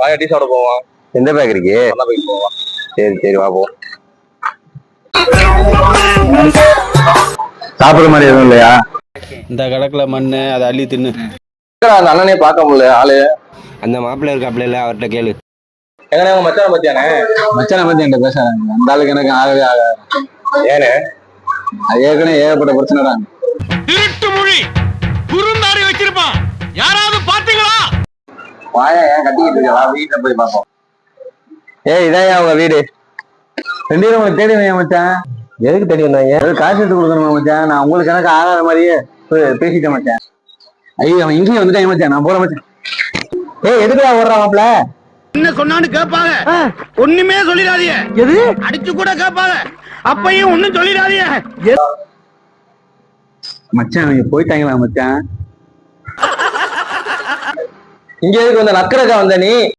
வாங்க டீ சாப்பிட போவோம். எந்த பேக்கரிக்கு? அண்ணா போய் போவோம். சரி சரி வா போ. சாப்பிடுற மாதிரி எதுவும் இல்லையா? இந்த கடக்குல மண்ணு அதை அள்ளி தின்னு. அந்த அண்ணனே பார்க்க முடியல ஆளு. அந்த மாப்பிள்ளை இருக்காப்புல இல்ல, அவர்கிட்ட கேளு. எங்கண்ணே உங்க மச்சான பத்தியானே? மச்சானை பத்தி என்கிட்ட பேசுறாங்க. அந்த ஆளுக்கு எனக்கு ஆகவே ஆகாது. ஏன்னு அது ஏற்கனவே ஏகப்பட்ட பிரச்சனை தான். திருட்டு மொழி குறுந்தாடி வச்சிருப்பான். யாராவது பாத்தீங்களா? வாயா ஏன் கட்டிக்கிட்டு இருக்க? வா வீட்டுல போய் பார்ப்போம். ஏய் இதான் உங்க வீடு. ரெண்டு பேரும் உங்களை தேடி வந்தேன் மச்சான். எதுக்கு தேடி வந்தாங்க? காசு எடுத்து கொடுக்கணுமா மச்சான்? நான் உங்களுக்கு எனக்கு ஆகாத மாதிரியே பேசிட்டேன் மச்சான். ஐயோ அவன் இங்கேயும் வந்துட்டான் மச்சான். நான் போறேன் மச்சான். ஏய் எதுக்குடா ஓடுறான் மாப்பிள்ள? என்ன சொன்னான்னு கேட்பாங்க. ஒண்ணுமே சொல்லிடாதீங்க. எது அடிச்சு கூட கேட்பாங்க. அப்பையும் ஒண்ணும் சொல்லிடாதீங்க. மச்சான் அவங்க போயிட்டாங்களா மச்சான்? இங்க எதுக்கு வந்த நக்கறக்கா வந்த நீ?